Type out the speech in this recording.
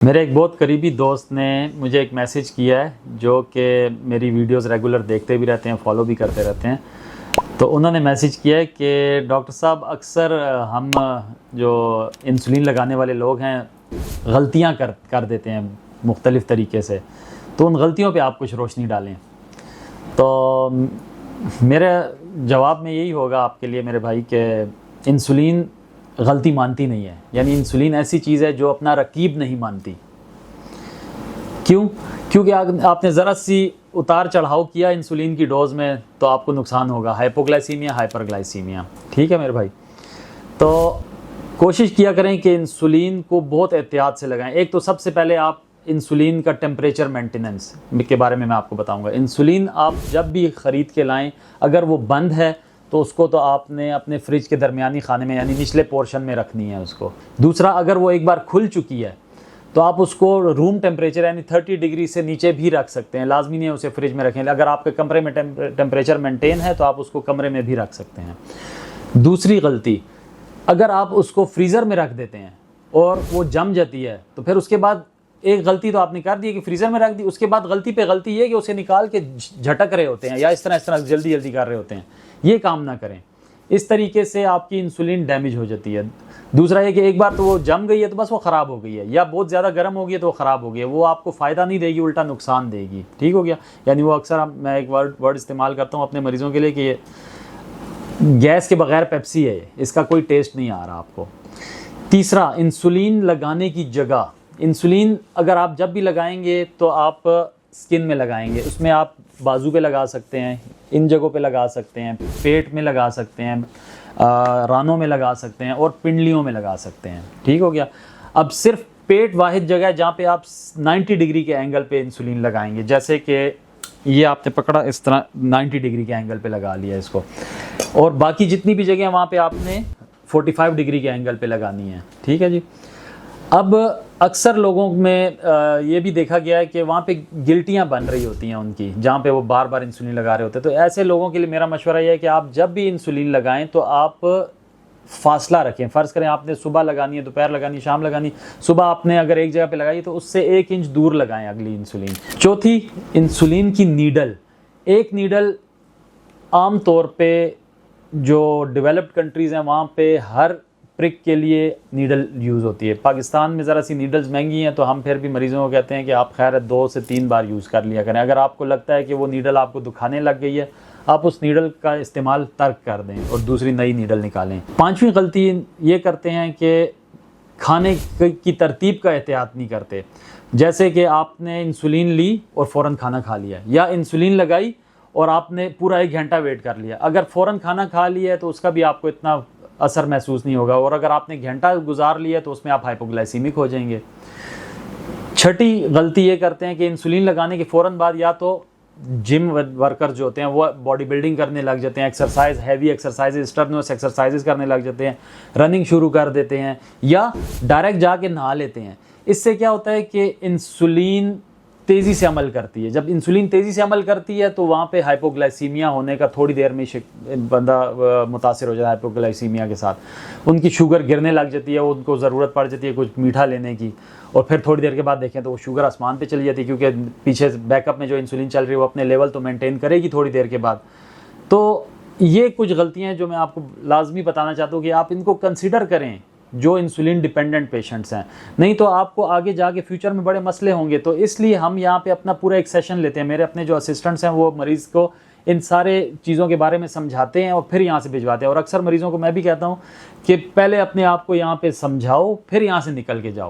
मेरे एक बहुत करीबी दोस्त ने मुझे एक मैसेज किया है जो कि मेरी वीडियोस रेगुलर देखते भी रहते हैं, फॉलो भी करते रहते हैं। तो उन्होंने मैसेज किया है कि डॉक्टर साहब, अक्सर हम जो इंसुलिन लगाने वाले लोग हैं गलतियां कर देते हैं मुख्तलिफ़ तरीके से, तो उन गलतियों पे आप कुछ रोशनी डालें। तो मेरा जवाब में यही होगा आपके लिए मेरे भाई कि इंसुलिन गलती मानती नहीं है। यानी इंसुलिन ऐसी चीज़ है जो अपना रकीब नहीं मानती। क्यों? क्योंकि आपने ज़रा सी उतार चढ़ाव किया इंसुलिन की डोज़ में तो आपको नुकसान होगा, हाइपोग्लाइसीमिया, हाइपरग्लाइसीमिया। ठीक है मेरे भाई, तो कोशिश किया करें कि इंसुलिन को बहुत एहतियात से लगाएं। एक तो सबसे पहले आप इंसुलिन का टेम्परेचर मेंटेनेंस के बारे में मैं आपको बताऊंगा। इंसुलिन आप जब भी ख़रीद के लाएं, अगर वो बंद है तो उसको तो आपने अपने फ्रिज के दरमियानी खाने में यानी निचले पोर्शन में रखनी है उसको। दूसरा, अगर वो एक बार खुल चुकी है तो आप उसको रूम टेम्परेचर यानी 30 डिग्री से नीचे भी रख सकते हैं। लाजमी नहीं है उसे फ्रिज में रखें। अगर आपके कमरे में टेम्परेचर मेंटेन है तो आप उसको कमरे में भी रख सकते हैं। दूसरी गलती, अगर आप उसको फ्रीज़र में रख देते हैं और वो जम जाती है तो फिर उसके बाद एक गलती तो आपने कर दी कि फ्रीज़र में रख दी, उसके बाद गलती पे गलती ये कि उसे निकाल के झटक रहे होते हैं या इस तरह जल्दी जल्दी कर रहे होते हैं। ये काम ना करें। इस तरीके से आपकी इंसुलिन डैमेज हो जाती है। दूसरा ये कि एक बार तो वो जम गई है तो बस वो ख़राब हो गई है, या बहुत ज़्यादा गर्म हो गई है तो वो ख़राब हो गई है। वो आपको फ़ायदा नहीं देगी, उल्टा नुकसान देगी। ठीक हो गया? यानी वो अक्सर मैं एक वर्ड इस्तेमाल करता हूँ अपने मरीज़ों के लिए कि ये गैस के बगैर पेप्सी है, इसका कोई टेस्ट नहीं आ रहा आपको। तीसरा, इंसुलिन लगाने की जगह। इंसुलिन अगर आप जब भी लगाएंगे तो आप स्किन में लगाएंगे, उसमें आप बाजू पे लगा सकते हैं, इन जगहों पे लगा सकते हैं, पेट में लगा सकते हैं, रानों में लगा सकते हैं और पिंडलियों में लगा सकते हैं। ठीक हो गया? अब सिर्फ पेट वाहिद जगह है जहाँ पे आप 90 डिग्री के एंगल पे इंसुलिन लगाएंगे। जैसे कि ये आपने पकड़ा, इस तरह 90 डिग्री के एंगल पे लगा लिया इसको, और बाकी जितनी भी जगह वहाँ पे आपने 45 डिग्री के एंगल पे लगानी है। ठीक है जी। अब अक्सर लोगों में ये भी देखा गया है कि वहाँ पे गिल्टियाँ बन रही होती हैं उनकी, जहाँ पे वो बार बार इंसुलिन लगा रहे होते हैं। तो ऐसे लोगों के लिए मेरा मशवरा ये है कि आप जब भी इंसुलिन लगाएं तो आप फासला रखें। फ़र्ज़ करें आपने सुबह लगानी है, दोपहर लगानी, शाम लगानी। सुबह आपने अगर एक जगह पे लगाई तो उससे 1 इंच दूर लगाएं अगली इंसुलिन। चौथी, इंसुलिन की नीडल। एक नीडल आम तौर पे जो डेवलप्ड कंट्रीज़ हैं वहाँ पे हर प्रिक के लिए नीडल यूज़ होती है। पाकिस्तान में ज़रा सी नीडल्स महंगी हैं तो हम फिर भी मरीज़ों को कहते हैं कि आप खैर 2 से 3 बार यूज़ कर लिया करें। अगर आपको लगता है कि वो नीडल आपको दुखाने लग गई है, आप उस नीडल का इस्तेमाल तर्क कर दें और दूसरी नई नीडल निकालें। 5वीं गलती ये करते हैं कि खाने की तरतीब का एहतियात नहीं करते। जैसे कि आपने इंसुलिन ली और फ़ौरन खाना खा लिया, या इंसुलिन लगाई और आपने पूरा 1 घंटा वेट कर लिया। अगर फ़ौरन खाना खा लिया है तो उसका भी आपको इतना असर महसूस नहीं होगा, और अगर आपने घंटा गुजार लिया तो उसमें आप हाइपोग्लाइसीमिक हो जाएंगे। छठी गलती ये करते हैं कि इंसुलिन लगाने के फ़ौरन बाद या तो जिम वर्कर जो होते हैं वो बॉडी बिल्डिंग करने लग जाते हैं, exercise, heavy exercises, Stearns exercises करने लग जाते हैं, रनिंग शुरू कर देते हैं, या डायरेक्ट जाके नहा लेते हैं। इससे क्या होता है कि इंसुलिन तेज़ी से अमल करती है। जब इंसुलिन तेज़ी से अमल करती है तो वहाँ पे हाइपोग्लाइसीमिया होने का थोड़ी देर में बंदा मुतासिर हो जाता है हाइपोग्लाइसीमिया के साथ। उनकी शुगर गिरने लग जाती है, उनको ज़रूरत पड़ जाती है कुछ मीठा लेने की, और फिर थोड़ी देर के बाद देखें तो वो शुगर आसमान पे चली जाती है, क्योंकि पीछे बैकअप में जो इंसुलिन चल रही है वो अपने लेवल तो मेनटेन करेगी थोड़ी देर के बाद। तो ये कुछ गलतियाँ हैं जो मैं आपको लाजमी बताना चाहता हूँ कि आप इनको कंसिडर करें जो इंसुलिन डिपेंडेंट पेशेंट्स हैं। नहीं तो आपको आगे जाके फ्यूचर में बड़े मसले होंगे। तो इसलिए हम यहाँ पे अपना पूरा एक सेशन लेते हैं। मेरे अपने जो असिस्टेंट्स हैं वो मरीज़ को इन सारे चीज़ों के बारे में समझाते हैं और फिर यहाँ से भिजवाते हैं। और अक्सर मरीज़ों को मैं भी कहता हूँ कि पहले अपने आप को यहाँ पे समझाओ, फिर यहाँ से निकल के जाओ।